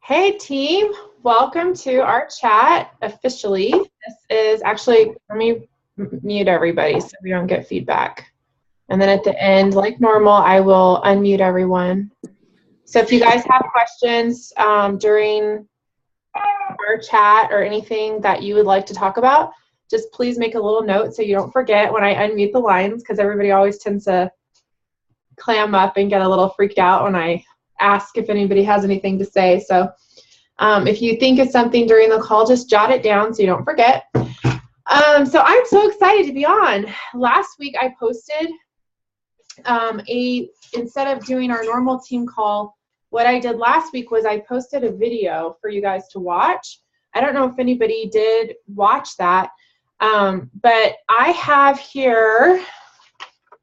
Hey team, welcome to our chat officially. This is actually, let me mute everybody so we don't get feedback. And then at the end, like normal, I will unmute everyone. So if you guys have questions during our chat or anything that you would like to talk about, just please make a little note so you don't forget when I unmute the lines, because everybody always tends to clam up and get a little freaked out when I ask if anybody has anything to say. So if you think of something during the call, just jot it down so you don't forget. So I'm so excited to be on. Last week I posted instead of doing our normal team call, what I did last week was I posted a video for you guys to watch. I don't know if anybody did watch that, but I have here,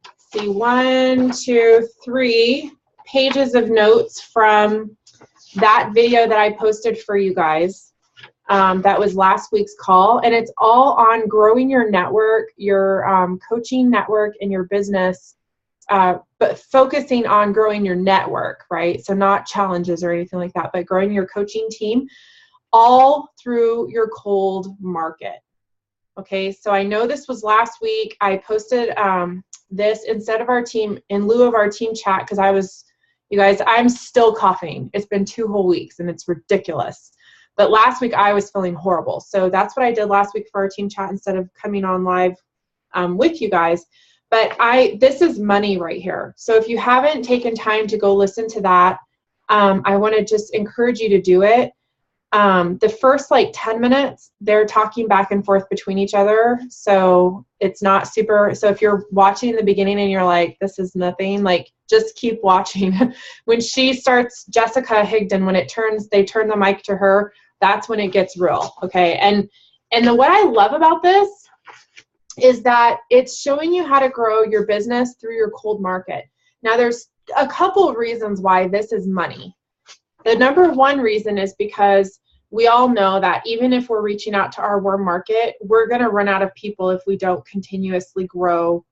let's see, 1, 2, 3 pages of notes from that video that I posted for you guys. That was last week's call, and it's all on growing your network, your coaching network, and your business, but focusing on growing your network, right? So not challenges or anything like that, but growing your coaching team all through your cold market. Okay, so I know this was last week. I posted this instead of our team, in lieu of our team chat, because you guys, I'm still coughing. It's been 2 whole weeks and it's ridiculous. But last week I was feeling horrible. So that's what I did last week for our team chat instead of coming on live with you guys. But this is money right here. So if you haven't taken time to go listen to that, I want to just encourage you to do it. The first like 10 minutes, they're talking back and forth between each other. So it's not super, so if you're watching in the beginning and you're like, this is nothing, like just keep watching. When she starts, Jessica Higdon, when they turn the mic to her, that's when it gets real. Okay. And what I love about this is that it's showing you how to grow your business through your cold market. Now there's a couple of reasons why this is money. The number one reason is because we all know that even if we're reaching out to our warm market, we're going to run out of people if we don't continuously grow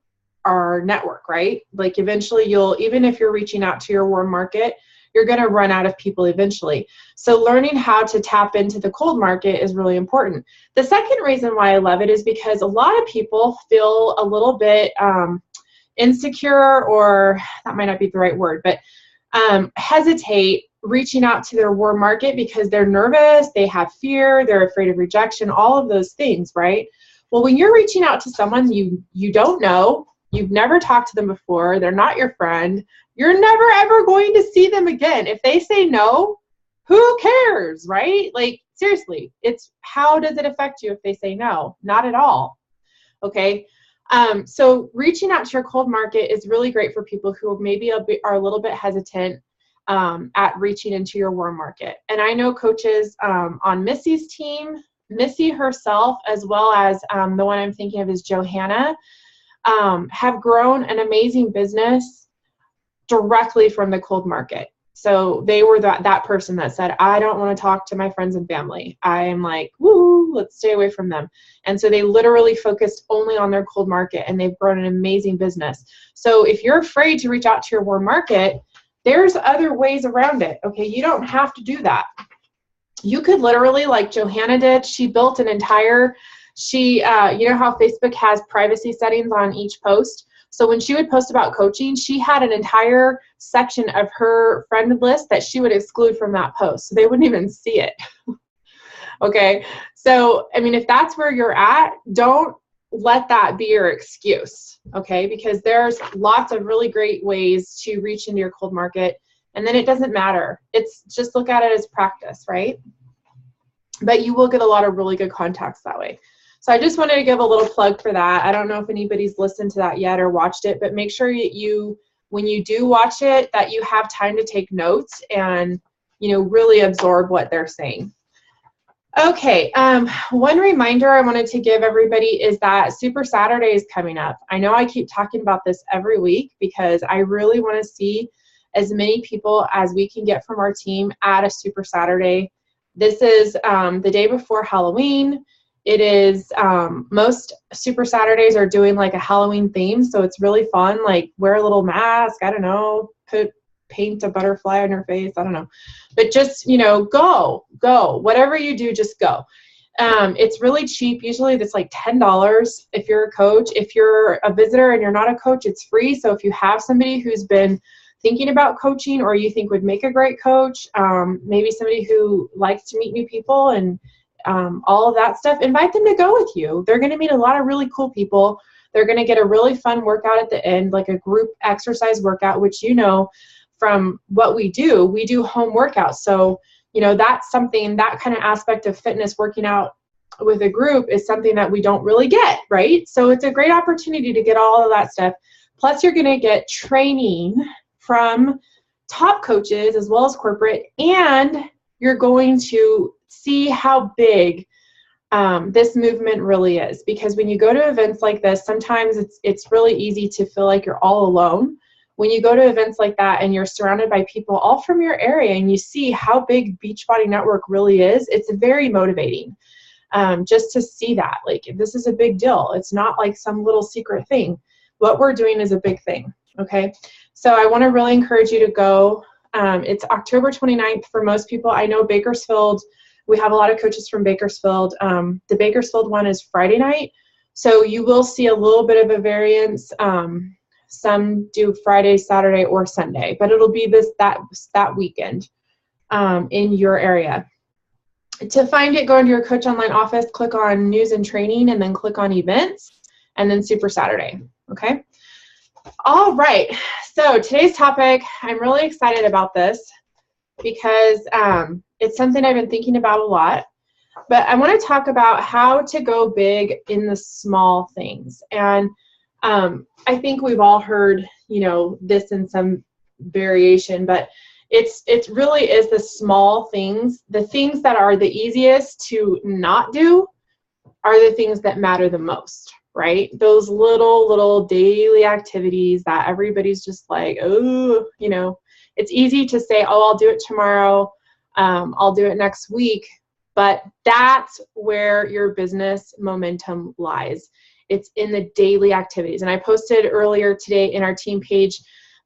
our network, right? Like eventually even if you're reaching out to your warm market, you're going to run out of people eventually. So learning how to tap into the cold market is really important. The second reason why I love it is because a lot of people feel a little bit insecure, or that might not be the right word, but hesitate reaching out to their warm market because they're nervous, they have fear, they're afraid of rejection, all of those things, right? Well, when you're reaching out to someone you don't know, you've never talked to them before, they're not your friend, you're never ever going to see them again. If they say no, who cares, right? Like seriously, it's how does it affect you if they say no? Not at all. Okay. So reaching out to your cold market is really great for people who maybe are a little bit hesitant at reaching into your warm market. And I know coaches on Missy's team, Missy herself, as well as the one I'm thinking of is Johanna, have grown an amazing business directly from the cold market. So they were that person that said, I don't want to talk to my friends and family. I am like, woo, let's stay away from them. And so they literally focused only on their cold market, and they've grown an amazing business. So if you're afraid to reach out to your warm market, there's other ways around it. Okay, you don't have to do that. You could literally, like Johanna did, she built an entire, you know how Facebook has privacy settings on each post? So when she would post about coaching, she had an entire section of her friend list that she would exclude from that post. So they wouldn't even see it. Okay. So, I mean, if that's where you're at, don't let that be your excuse. Okay. Because there's lots of really great ways to reach into your cold market. And then it doesn't matter. It's just look at it as practice, right? But you will get a lot of really good contacts that way. So I just wanted to give a little plug for that. I don't know if anybody's listened to that yet or watched it, but make sure when you do watch it, that you have time to take notes and, really absorb what they're saying. Okay, one reminder I wanted to give everybody is that Super Saturday is coming up. I know I keep talking about this every week because I really want to see as many people as we can get from our team at a Super Saturday. This is the day before Halloween. It is, most Super Saturdays are doing like a Halloween theme, so it's really fun. Like wear a little mask, I don't know, put paint a butterfly on your face. I don't know. But just, you know, go. Whatever you do, just go. It's really cheap. Usually it's like $10 if you're a coach. If you're a visitor and you're not a coach, it's free. So if you have somebody who's been thinking about coaching or you think would make a great coach, maybe somebody who likes to meet new people and all of that stuff, invite them to go with you. They're going to meet a lot of really cool people. They're going to get a really fun workout at the end, like a group exercise workout, which, you know, from what we do home workouts. So, you know, that's something, that kind of aspect of fitness, working out with a group, is something that we don't really get, right? So it's a great opportunity to get all of that stuff. Plus, you're going to get training from top coaches as well as corporate, and you're going to see how big this movement really is. Because when you go to events like this, sometimes it's really easy to feel like you're all alone. When you go to events like that and you're surrounded by people all from your area and you see how big Beachbody Network really is, it's very motivating just to see that. Like, this is a big deal. It's not like some little secret thing. What we're doing is a big thing, okay? So I want to really encourage you to go. It's October 29th for most people. I know Bakersfield, we have a lot of coaches from Bakersfield. The Bakersfield one is Friday night, so you will see a little bit of a variance. Some do Friday, Saturday, or Sunday, but it'll be that weekend in your area. To find it, go into your Coach Online office, click on News and Training, and then click on Events, and then Super Saturday, okay? All right, so today's topic, I'm really excited about this because it's something I've been thinking about a lot, but I want to talk about how to go big in the small things. And I think we've all heard, you know, this in some variation, but it really is the small things. The things that are the easiest to not do are the things that matter the most, right? Those little daily activities that everybody's just like, oh, you know, it's easy to say, oh, I'll do it tomorrow. I'll do it next week. But that's where your business momentum lies. It's in the daily activities. And I posted earlier today in our team page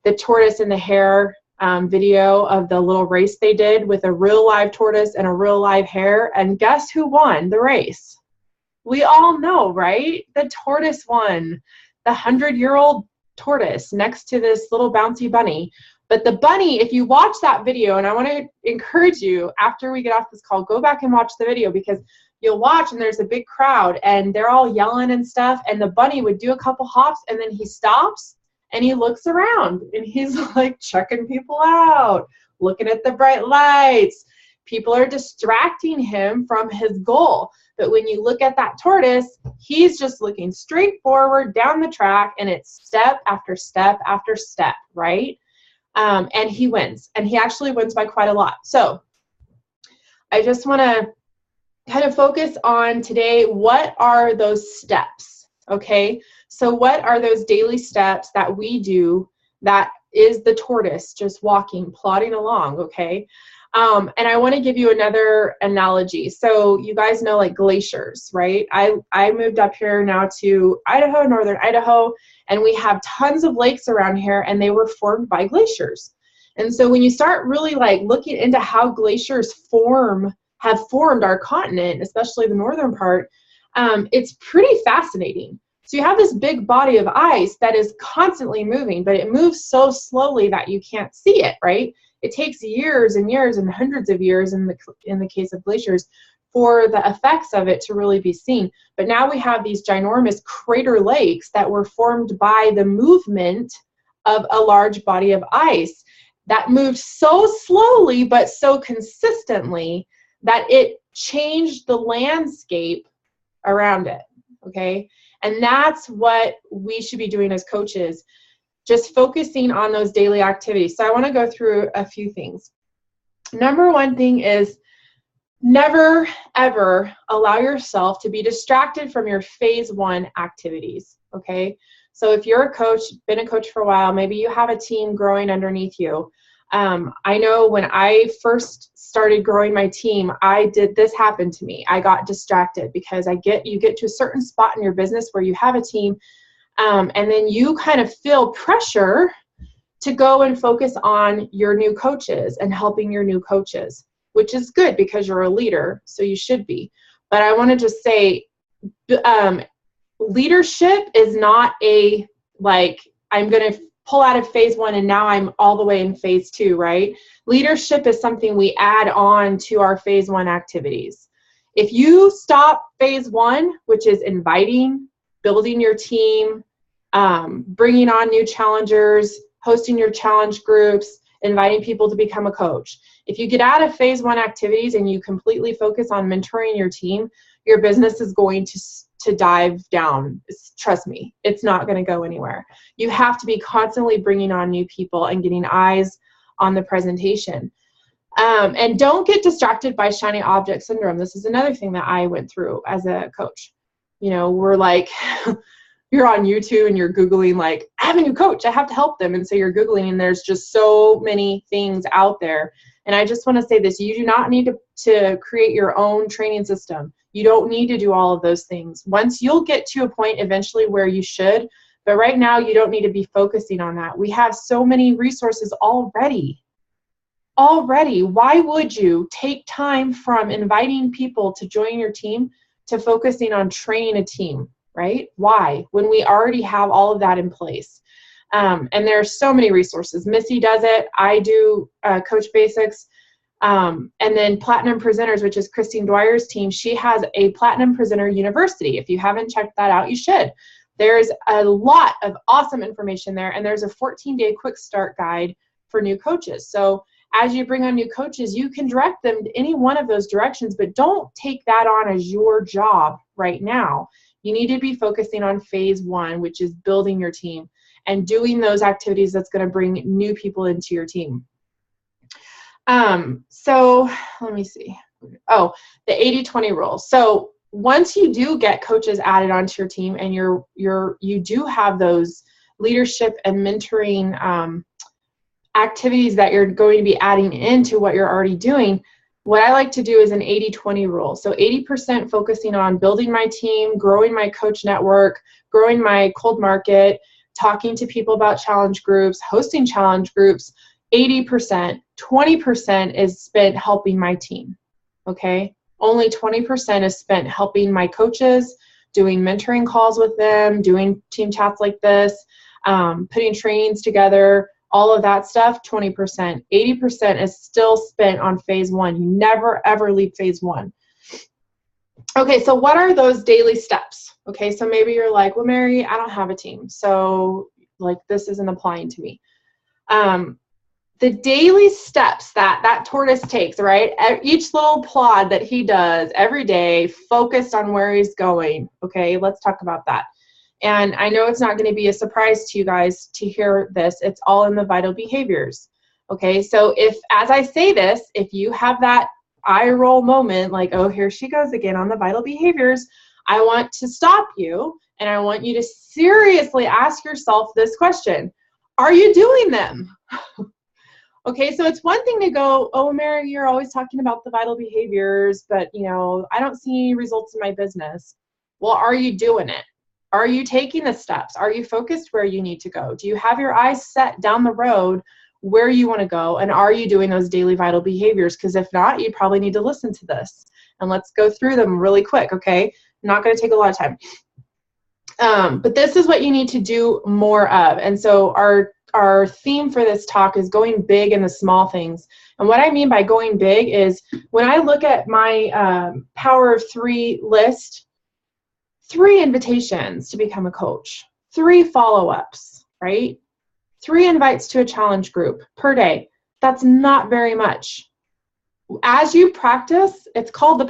the tortoise and the hare video of the little race they did with a real live tortoise and a real live hare. And guess who won the race? We all know, right? The tortoise won. The 100-year-old tortoise next to this little bouncy bunny. But the bunny, if you watch that video, and I want to encourage you, after we get off this call, go back and watch the video, because you'll watch and there's a big crowd and they're all yelling and stuff, and the bunny would do a couple hops and then he stops and he looks around and he's like checking people out, looking at the bright lights. People are distracting him from his goal. But when you look at that tortoise, he's just looking straight forward down the track, and it's step after step after step, right? And he wins, and he actually wins by quite a lot. So I just want to kind of focus on today, what are those steps, okay? So what are those daily steps that we do that is the tortoise just walking, plodding along, okay? And I want to give you another analogy. So you guys know, like, glaciers, right? I moved up here now to Idaho, northern Idaho, and we have tons of lakes around here, and they were formed by glaciers. And so when you start really like looking into how glaciers have formed our continent, especially the northern part, it's pretty fascinating. So you have this big body of ice that is constantly moving, but it moves so slowly that you can't see it, right? It takes years and years and hundreds of years in the case of glaciers for the effects of it to really be seen. But now we have these ginormous crater lakes that were formed by the movement of a large body of ice that moved so slowly but so consistently that it changed the landscape around it, okay? And that's what we should be doing as coaches, just focusing on those daily activities. So I want to go through a few things. Number one thing is never, ever allow yourself to be distracted from your phase one activities, okay? So if you're a coach, been a coach for a while, maybe you have a team growing underneath you. I know when I first started growing my team, this happened to me. I got distracted because you get to a certain spot in your business where you have a team, and then you kind of feel pressure to go and focus on your new coaches and helping your new coaches, which is good because you're a leader, so you should be. But I want to just say, leadership is not a, like, I'm going to pull out of phase 1 and now I'm all the way in phase 2, right? Leadership is something we add on to our phase 1 activities. If you stop phase 1, which is inviting, building your team, bringing on new challengers, hosting your challenge groups, inviting people to become a coach. If you get out of phase 1 activities and you completely focus on mentoring your team, your business is going to dive down. Trust me, it's not going to go anywhere. You have to be constantly bringing on new people and getting eyes on the presentation. And don't get distracted by shiny object syndrome. This is another thing that I went through as a coach. You know, we're like, you're on YouTube and you're Googling, like, I have a new coach, I have to help them. And so you're Googling, and there's just so many things out there. And I just want to say this, you do not need to create your own training system. You don't need to do all of those things. Once, you'll get to a point eventually where you should, but right now you don't need to be focusing on that. We have so many resources already. Why would you take time from inviting people to join your team to focusing on training a team, right? Why? When we already have all of that in place. And there's so many resources. Missy does it. I do Coach Basics. And then Platinum Presenters, which is Christine Dwyer's team, she has a Platinum Presenter University. If you haven't checked that out, you should. There's a lot of awesome information there, and there's a 14-day quick start guide for new coaches. So as you bring on new coaches, you can direct them to any one of those directions, but don't take that on as your job right now. You need to be focusing on phase 1, which is building your team and doing those activities that's going to bring new people into your team. So let me see. Oh, the 80-20 rule. So once you do get coaches added onto your team and you do have those leadership and mentoring activities that you're going to be adding into what you're already doing, what I like to do is an 80-20 rule. So 80% focusing on building my team, growing my coach network, growing my cold market, talking to people about challenge groups, hosting challenge groups. 80%, 20% is spent helping my team, okay? Only 20% is spent helping my coaches, doing mentoring calls with them, doing team chats like this, putting trainings together, all of that stuff, 20%. 80% is still spent on phase 1. You never, ever leave phase 1. Okay, so what are those daily steps? Okay, so maybe you're like, well, Mary, I don't have a team, so like this isn't applying to me. The daily steps that tortoise takes, right? Each little plod that he does every day, focused on where he's going. Okay, let's talk about that. And I know it's not going to be a surprise to you guys to hear this. It's all in the vital behaviors. Okay, so if, as I say this, if you have that eye roll moment, like, oh, here she goes again on the vital behaviors, I want to stop you and I want you to seriously ask yourself this question. Are you doing them? Okay, so it's one thing to go, oh, Mary, you're always talking about the vital behaviors, but, you know, I don't see any results in my business. Well, are you doing it? Are you taking the steps? Are you focused where you need to go? Do you have your eyes set down the road where you want to go? And are you doing those daily vital behaviors? Because if not, you probably need to listen to this. And let's go through them really quick, okay? I'm not going to take a lot of time. But this is what you need to do more of. And so our theme for this talk is going big in the small things. And what I mean by going big is when I look at my Power of 3 list, 3 invitations to become a coach, 3 follow-ups, right? 3 invites to a challenge group per day. That's not very much. As you practice, it's called the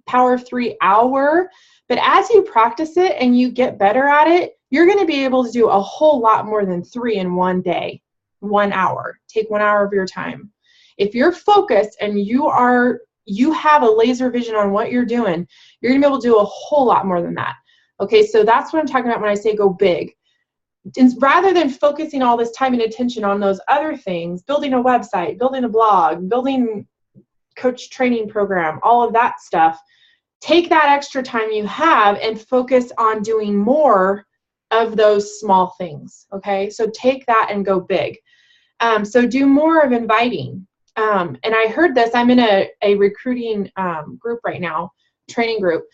Power of 3 hour, but as you practice it and you get better at it, you're going to be able to do a whole lot more than 3 in one day, 1 hour. Take 1 hour of your time. If you're focused and you have a laser vision on what you're doing, you're going to be able to do a whole lot more than that. Okay, so that's what I'm talking about when I say go big. And rather than focusing all this time and attention on those other things, building a website, building a blog, building coach training program, all of that stuff, take that extra time you have and focus on doing more of those small things, okay? So take that and go big. So do more of inviting. And I heard this, I'm in a recruiting group right now, training group.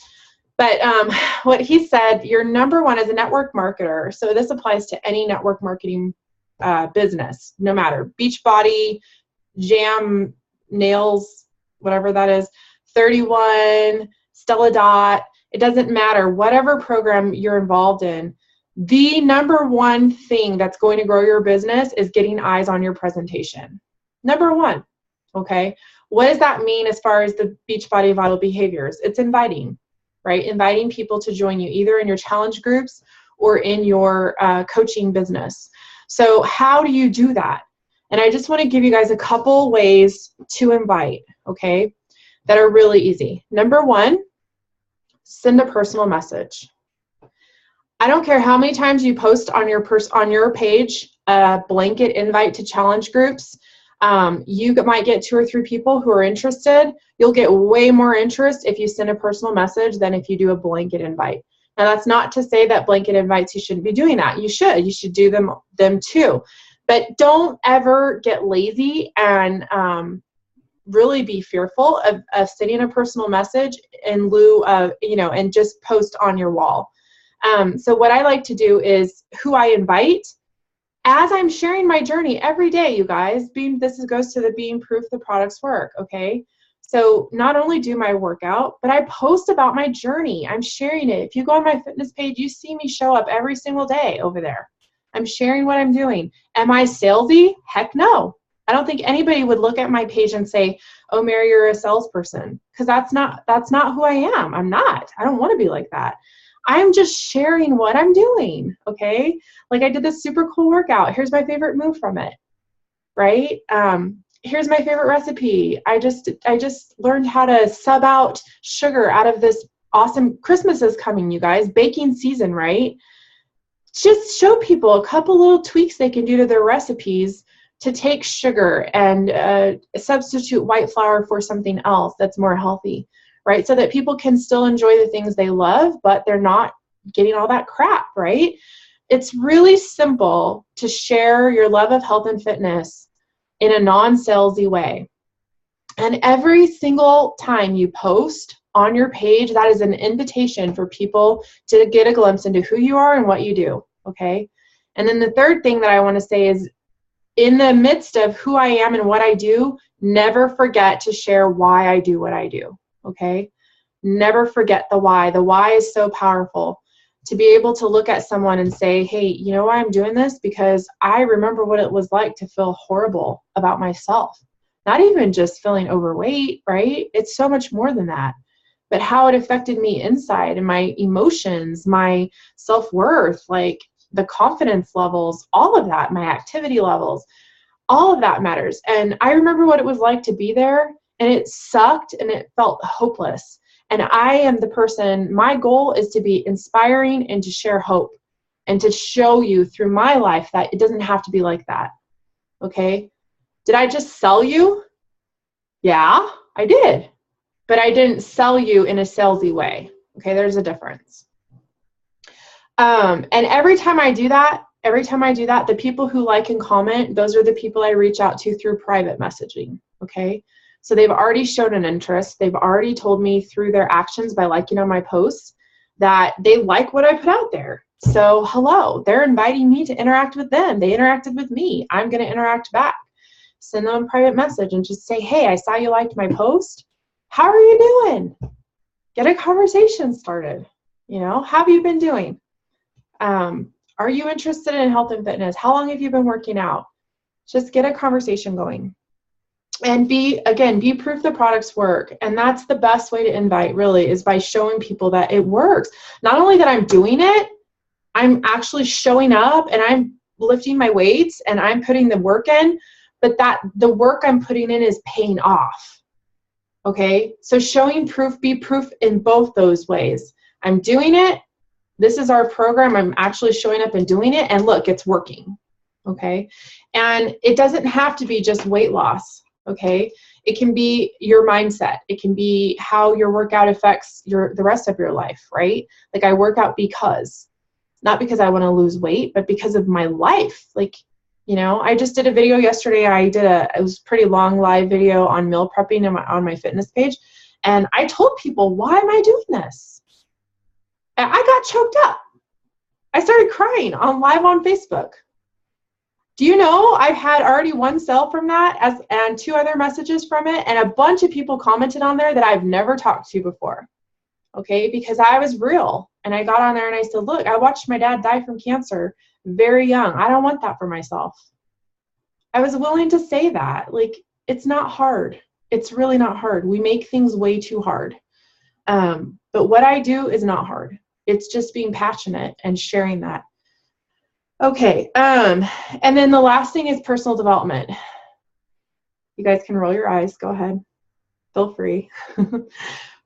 But what he said, your number one as a network marketer, so this applies to any network marketing business, no matter, Beachbody, Jam, Nails, whatever that is, 31, Stella Dot, it doesn't matter, whatever program you're involved in, the number one thing that's going to grow your business is getting eyes on your presentation. Number one, okay? What does that mean as far as the Beachbody Vital Behaviors? It's inviting, right? Inviting people to join you either in your challenge groups or in your coaching business. So how do you do that? And I just want to give you guys a couple ways to invite, okay, that are really easy. Number one, send a personal message. I don't care how many times you post on your page a blanket invite to challenge groups. You might get 2 or 3 people who are interested. You'll get way more interest if you send a personal message than if you do a blanket invite. Now, that's not to say that blanket invites, you shouldn't be doing that. You should do them too. But don't ever get lazy and really be fearful of sending a personal message in lieu of, and just post on your wall. So what I like to do is who I invite, as I'm sharing my journey every day, you guys, goes to the being proof the products work, okay? So not only do my workout, but I post about my journey. I'm sharing it. If you go on my fitness page, you see me show up every single day over there. I'm sharing what I'm doing. Am I salesy? Heck no. I don't think anybody would look at my page and say, oh, Mary, you're a salesperson, because that's not who I am. I'm not. I don't want to be like that. I'm just sharing what I'm doing, okay? Like I did this super cool workout. Here's my favorite move from it, right? Here's my favorite recipe. I just learned how to sub out sugar out of this awesome, Christmas is coming, you guys, baking season, right? Just show people a couple little tweaks they can do to their recipes to take sugar and substitute white flour for something else that's more healthy, right? So that people can still enjoy the things they love, but they're not getting all that crap, right? It's really simple to share your love of health and fitness in a non-salesy way. And every single time you post on your page, that is an invitation for people to get a glimpse into who you are and what you do, okay? And then the third thing that I want to say is, in the midst of who I am and what I do, never forget to share why I do what I do, okay? Never forget the why. The why is so powerful. To be able to look at someone and say, hey, you know why I'm doing this? Because I remember what it was like to feel horrible about myself. Not even just feeling overweight, right? It's so much more than that. But how it affected me inside and my emotions, my self-worth, like the confidence levels, all of that, my activity levels, all of that matters. And I remember what it was like to be there, and it sucked and it felt hopeless. And I am the person, my goal is to be inspiring and to share hope and to show you through my life that it doesn't have to be like that. Okay? Did I just sell you? Yeah, I did. But I didn't sell you in a salesy way. Okay, there's a difference. And every time I do that, the people who like and comment, those are the people I reach out to through private messaging. Okay? So they've already shown an interest. They've already told me through their actions by liking on my posts that they like what I put out there. So hello, they're inviting me to interact with them. They interacted with me. I'm going to interact back. Send them a private message and just say, hey, I saw you liked my post. How are you doing? Get a conversation started. How have you been doing? Are you interested in health and fitness? How long have you been working out? Just get a conversation going. And be proof the products work. And that's the best way to invite, really, is by showing people that it works. Not only that I'm doing it, I'm actually showing up and I'm lifting my weights and I'm putting the work in, but that the work I'm putting in is paying off. Okay? So showing proof, be proof in both those ways. I'm doing it. This is our program. I'm actually showing up and doing it. And look, it's working. Okay? And it doesn't have to be just weight loss. Okay, it can be your mindset. It can be how your workout affects the rest of your life, right? Like I work out not because I want to lose weight, but because of my life. Like You know, I just did a video yesterday. It was a pretty long live video on meal prepping on my fitness page. And I told people, why am I doing this? And I got choked up. I started crying live on Facebook. Do you know I've had already one sale from that and 2 other messages from it, and a bunch of people commented on there that I've never talked to before. Okay, because I was real, and I got on there and I said, look, I watched my dad die from cancer very young. I don't want that for myself. I was willing to say that. Like, it's not hard. It's really not hard. We make things way too hard. But what I do is not hard. It's just being passionate and sharing that. Okay, and then the last thing is personal development. You guys can roll your eyes. Go ahead. Feel free.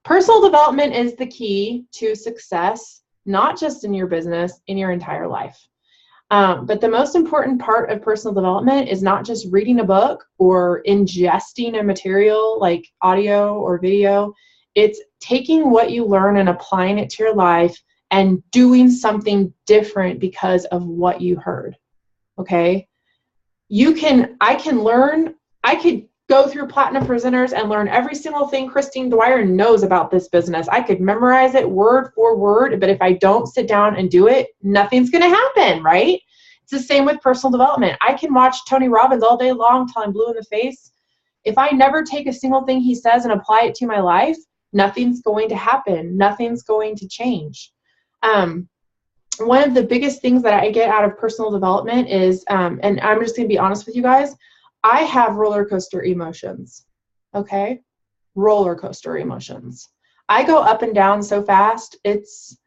Personal development is the key to success, not just in your business, in your entire life. But the most important part of personal development is not just reading a book or ingesting a material like audio or video. It's taking what you learn and applying it to your life and doing something different because of what you heard. Okay? I could go through Platinum Presenters and learn every single thing Christine Dwyer knows about this business. I could memorize it word for word, but if I don't sit down and do it, nothing's going to happen, right? It's the same with personal development. I can watch Tony Robbins all day long till I'm blue in the face. If I never take a single thing he says and apply it to my life, nothing's going to happen. Nothing's going to change. One of the biggest things that I get out of personal development is, and I'm just going to be honest with you guys, I have roller coaster emotions, okay? Roller coaster emotions. I go up and down so fast, it's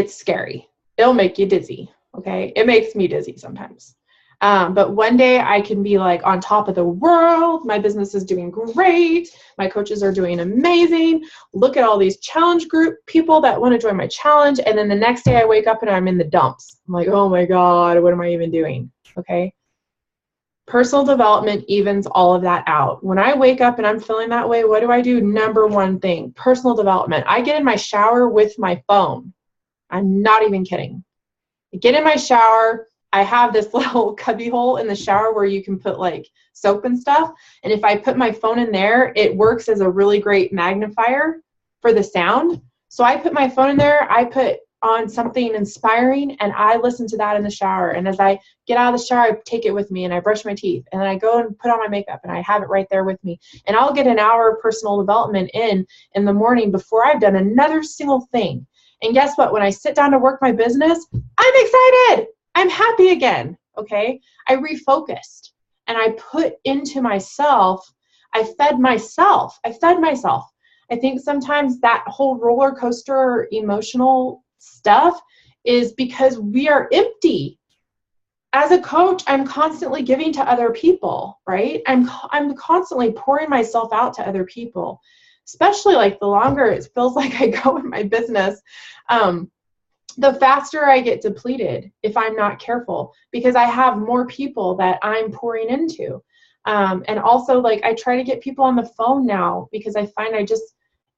scary. It'll make you dizzy, okay? It makes me dizzy sometimes. But one day I can be like on top of the world. My business is doing great. My coaches are doing amazing. Look at all these challenge group people that want to join my challenge. And then the next day I wake up and I'm in the dumps. I'm like, oh my God, what am I even doing? Okay. Personal development evens all of that out. When I wake up and I'm feeling that way, what do? Number one thing, personal development. I get in my shower with my phone. I'm not even kidding. I get in my shower. I have this little cubby hole in the shower where you can put like soap and stuff. And if I put my phone in there, it works as a really great magnifier for the sound. So I put my phone in there, I put on something inspiring, and I listen to that in the shower. And as I get out of the shower, I take it with me and I brush my teeth and then I go and put on my makeup and I have it right there with me. And I'll get an hour of personal development in the morning before I've done another single thing. And guess what? When I sit down to work my business, I'm excited. I'm happy again, okay? I refocused and I put into myself. I fed myself. I think sometimes that whole roller coaster emotional stuff is because we are empty. As a coach, I'm constantly giving to other people, right? I'm constantly pouring myself out to other people, especially like the longer it feels like I go in my business. The faster I get depleted if I'm not careful, because I have more people that I'm pouring into. And also, like, I try to get people on the phone now because I find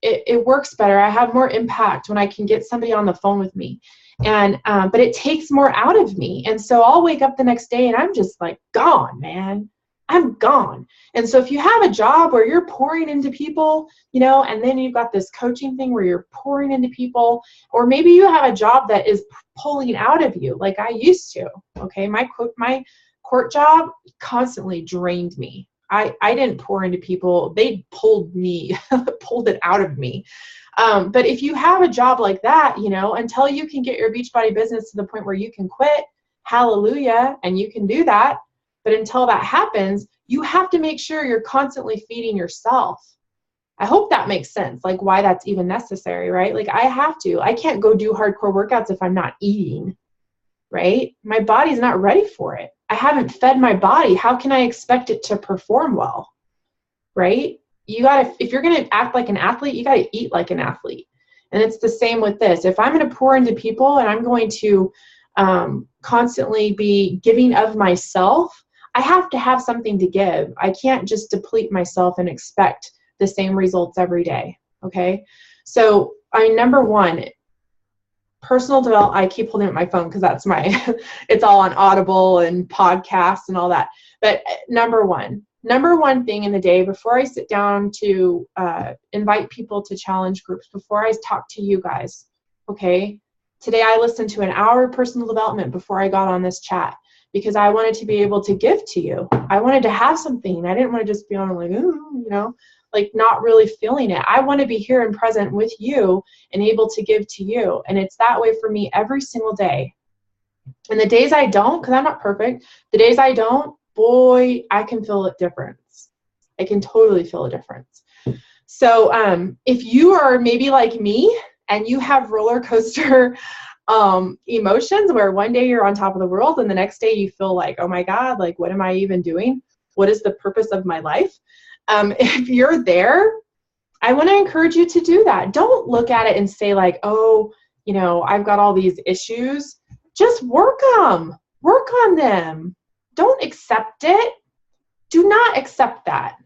it works better. I have more impact when I can get somebody on the phone with me. And but it takes more out of me. And so I'll wake up the next day and I'm just like gone, man. I'm gone. And so if you have a job where you're pouring into people, you know, and then you've got this coaching thing where you're pouring into people, or maybe you have a job that is pulling out of you like I used to. Okay. My court job constantly drained me. I didn't pour into people. They pulled me, pulled it out of me. But if you have a job like that, you know, until you can get your Beachbody business to the point where you can quit, hallelujah, and you can do that. But until that happens, you have to make sure you're constantly feeding yourself. I hope that makes sense, like why that's even necessary, right? Like I can't go do hardcore workouts if I'm not eating, right? My body's not ready for it. I haven't fed my body. How can I expect it to perform well, right? If you're going to act like an athlete, you got to eat like an athlete. And it's the same with this. If I'm going to pour into people and I'm going to constantly be giving of myself, I have to have something to give. I can't just deplete myself and expect the same results every day. Okay. So number one, personal development, I keep holding up my phone because that's my, it's all on Audible and podcasts and all that. But number one thing in the day before I sit down to invite people to challenge groups, before I talk to you guys, okay? Today I listened to an hour of personal development before I got on this chat because I wanted to be able to give to you. I wanted to have something. I didn't want to just be on like, ooh, you know, like not really feeling it. I want to be here and present with you and able to give to you. And it's that way for me every single day. And the days I don't, because I'm not perfect, the days I don't, boy, I can feel a difference. I can totally feel a difference. So if you are maybe like me and you have roller coaster emotions where one day you're on top of the world and the next day you feel like, oh my God, like what am I even doing? What is the purpose of my life? If you're there, I want to encourage you to do that. Don't look at it and say like, oh, you know, I've got all these issues. Just work on them. Don't accept it. Do not accept that.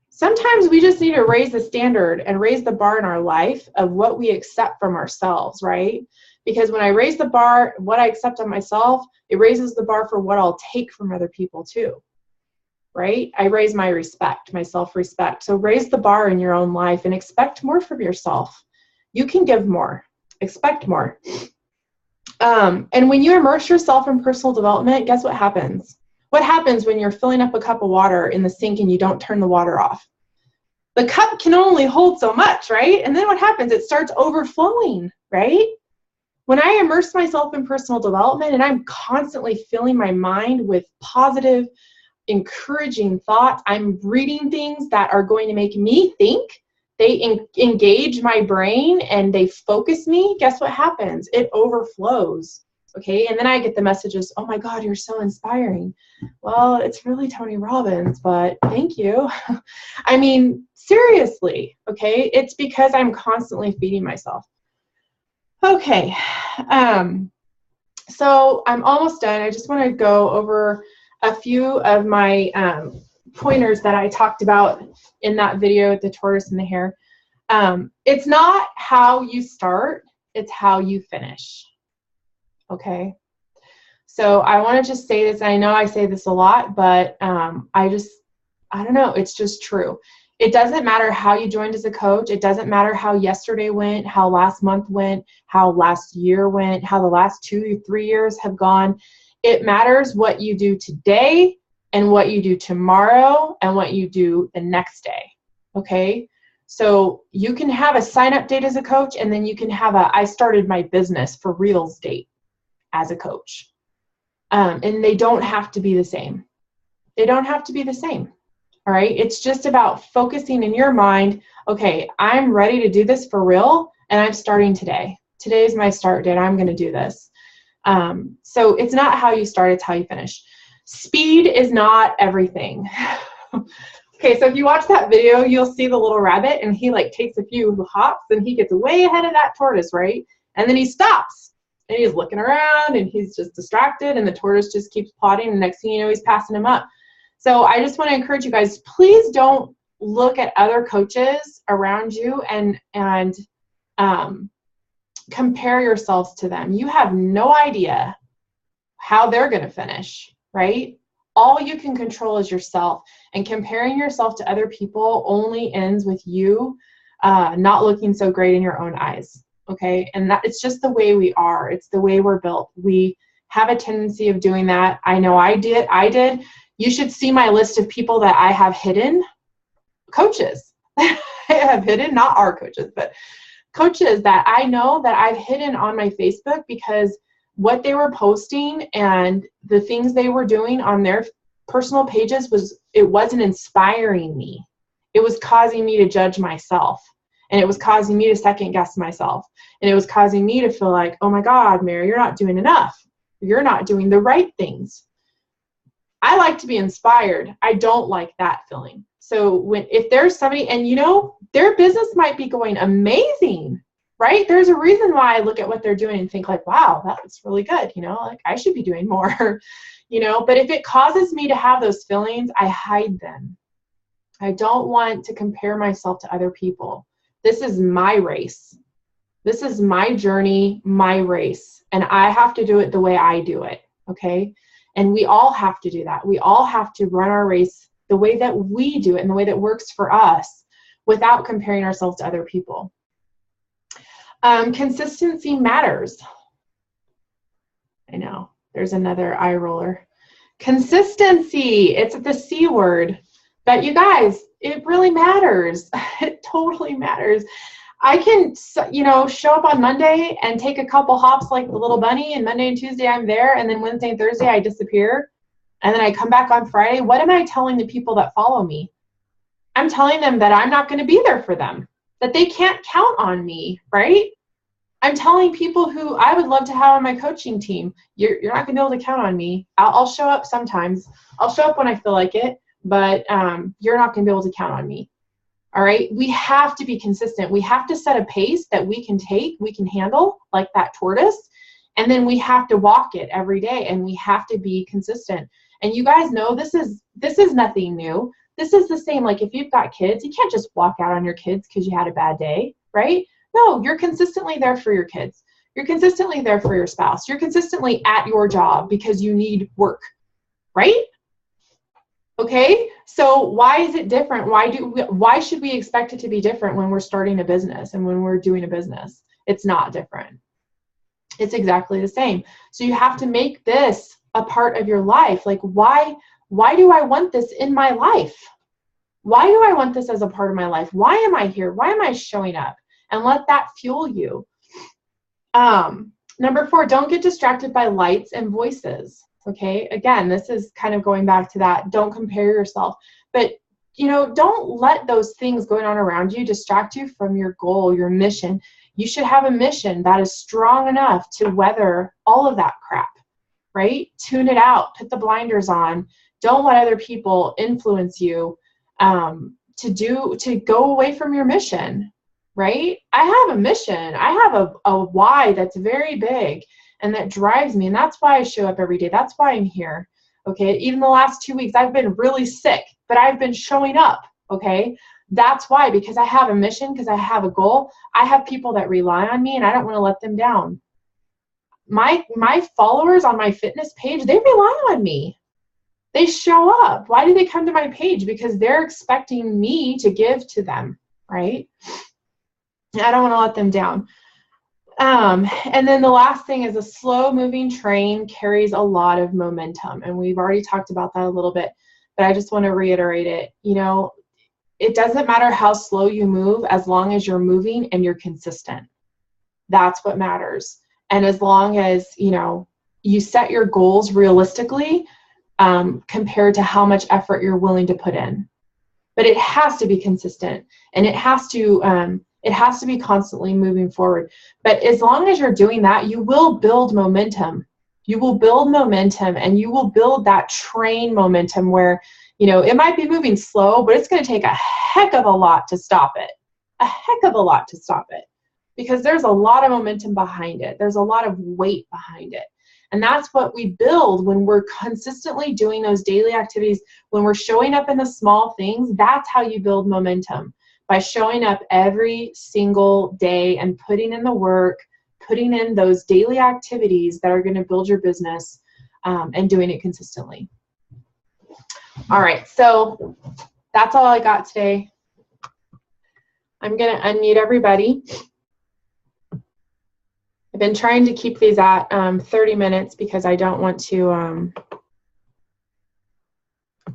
Sometimes we just need to raise the standard and raise the bar in our life of what we accept from ourselves, right? Because when I raise the bar, what I accept of myself, it raises the bar for what I'll take from other people too, right? I raise my respect, my self-respect. So raise the bar in your own life and expect more from yourself. You can give more, expect more. And when you immerse yourself in personal development, guess what happens? What happens when you're filling up a cup of water in the sink and you don't turn the water off? The cup can only hold so much, right? And then what happens? It starts overflowing, right? When I immerse myself in personal development and I'm constantly filling my mind with positive, encouraging thoughts, I'm reading things that are going to make me think, they engage my brain and they focus me, guess what happens? It overflows, okay? And then I get the messages, oh my God, you're so inspiring. Well, it's really Tony Robbins, but thank you. I mean, seriously, okay? It's because I'm constantly feeding myself. Okay, so I'm almost done. I just want to go over a few of my pointers that I talked about in that video with the tortoise and the hare. It's not how you start, it's how you finish. Okay? So I want to just say this. I know I say this a lot, but I don't know. It's just true. It doesn't matter how you joined as a coach. It doesn't matter how yesterday went, how last month went, how last year went, how the last 2 or 3 years have gone. It matters what you do today and what you do tomorrow and what you do the next day. Okay? So you can have a sign-up date as a coach, and then you can have a I started my business for reals date as a coach. And they don't have to be the same. They don't have to be the same. All right? It's just about focusing in your mind, okay, I'm ready to do this for real, and I'm starting today. Today is my start date. I'm going to do this. So it's not how you start, it's how you finish. Speed is not everything. Okay, so if you watch that video, you'll see the little rabbit, and he like takes a few hops, and he gets way ahead of that tortoise, right? And then he stops, and he's looking around, and he's just distracted, and the tortoise just keeps plodding, and next thing you know, he's passing him up. So I just want to encourage you guys, please don't look at other coaches around you and compare yourselves to them. You have no idea how they're going to finish, right? All you can control is yourself, and comparing yourself to other people only ends with you not looking so great in your own eyes, okay? And that it's just the way we are. It's the way we're built. We have a tendency of doing that. I know I did. You should see my list of people that I have hidden, coaches. I have hidden, not our coaches, but coaches that I know that I've hidden on my Facebook because what they were posting and the things they were doing on their personal pages wasn't inspiring me. It was causing me to judge myself, and it was causing me to second guess myself, and it was causing me to feel like, oh my God, Mary, you're not doing enough. You're not doing the right things. I like to be inspired. I don't like that feeling. So if there's somebody, and you know, their business might be going amazing, right? There's a reason why I look at what they're doing and think like, wow, that's really good. You know, like I should be doing more, you know, but if it causes me to have those feelings, I hide them. I don't want to compare myself to other people. This is my race. This is my journey, my race, and I have to do it the way I do it, okay? And we all have to do that. We all have to run our race the way that we do it and the way that works for us without comparing ourselves to other people. Consistency matters. I know, there's another eye roller. Consistency, it's the C word. But you guys, it really matters. It totally matters. I can, show up on Monday and take a couple hops like the little bunny, and Monday and Tuesday I'm there, and then Wednesday and Thursday I disappear, and then I come back on Friday. What am I telling the people that follow me? I'm telling them that I'm not going to be there for them, that they can't count on me, right? I'm telling people who I would love to have on my coaching team, you're not going to be able to count on me. I'll show up sometimes. I'll show up when I feel like it, but you're not going to be able to count on me. All right? We have to be consistent. We have to set a pace that we can take, we can handle, like that tortoise, and then we have to walk it every day, and we have to be consistent. And you guys know this is nothing new. This is the same. Like if you've got kids, you can't just walk out on your kids because you had a bad day, right? No, you're consistently there for your kids. You're consistently there for your spouse. You're consistently at your job because you need work, right? Okay, so why is it different? Why should we expect it to be different when we're starting a business and when we're doing a business? It's not different. It's exactly the same. So you have to make this a part of your life. Like why do I want this in my life? Why do I want this as a part of my life? Why am I here? Why am I showing up? And let that fuel you. Number 4, don't get distracted by lights and voices. Okay, again, this is kind of going back to that. Don't compare yourself. But, don't let those things going on around you distract you from your goal, your mission. You should have a mission that is strong enough to weather all of that crap, right? Tune it out. Put the blinders on. Don't let other people influence you to go away from your mission. Right? I have a mission. I have a why that's very big and that drives me. And that's why I show up every day. That's why I'm here. Okay. Even the last 2 weeks, I've been really sick, but I've been showing up. Okay. That's why, because I have a mission, because I have a goal. I have people that rely on me and I don't want to let them down. My followers on my fitness page, they rely on me. They show up. Why do they come to my page? Because they're expecting me to give to them. Right? I don't want to let them down. And then the last thing is a slow moving train carries a lot of momentum. And we've already talked about that a little bit, but I just want to reiterate it. It doesn't matter how slow you move as long as you're moving and you're consistent. That's what matters. And as long as, you set your goals realistically compared to how much effort you're willing to put in. But it has to be consistent, and it has to be constantly moving forward. But as long as you're doing that, you will build momentum. You will build momentum, and you will build that train momentum where, it might be moving slow, but it's going to take a heck of a lot to stop it. A heck of a lot to stop it. Because there's a lot of momentum behind it. There's a lot of weight behind it. And that's what we build when we're consistently doing those daily activities, when we're showing up in the small things. That's how you build momentum. By showing up every single day and putting in the work, putting in those daily activities that are going to build your business and doing it consistently. All right, so that's all I got today. I'm going to unmute everybody. I've been trying to keep these at 30 minutes because I don't want to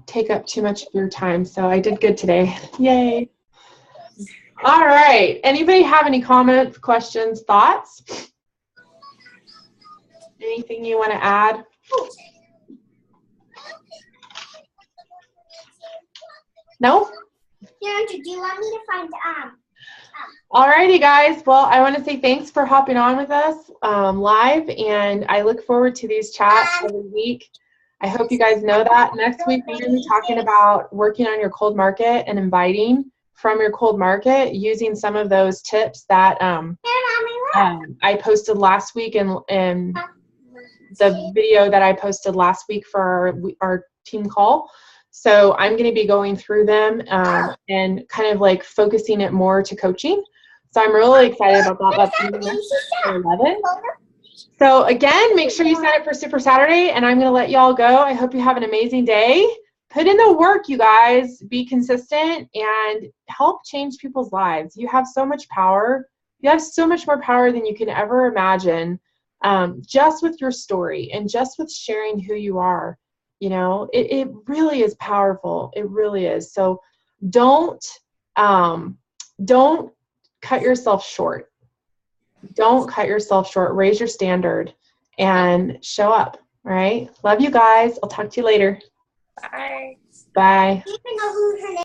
take up too much of your time. So I did good today. Yay. All right. Anybody have any comments, questions, thoughts? Anything you want to add? No? Yeah, do you want me to find Alrighty, guys. Well, I want to say thanks for hopping on with us live, and I look forward to these chats every week. I hope you guys know that. Next week, we're going to be talking about working on your cold market and inviting from your cold market using some of those tips that I posted last week and the video that I posted last week for our team call. So I'm going to be going through them and kind of like focusing it more to coaching. So I'm really excited about that. That's What's happening? number Shisha. 11. So again, make sure you sign up for Super Saturday, and I'm going to let y'all go. I hope you have an amazing day. Put in the work, you guys. Be consistent and help change people's lives. You have so much power. You have so much more power than you can ever imagine, just with your story and just with sharing who you are. You know, it really is powerful. It really is. So don't cut yourself short. Don't cut yourself short. Raise your standard and show up. All right. Love you guys. I'll talk to you later. Bye. Bye. Do you even know who her name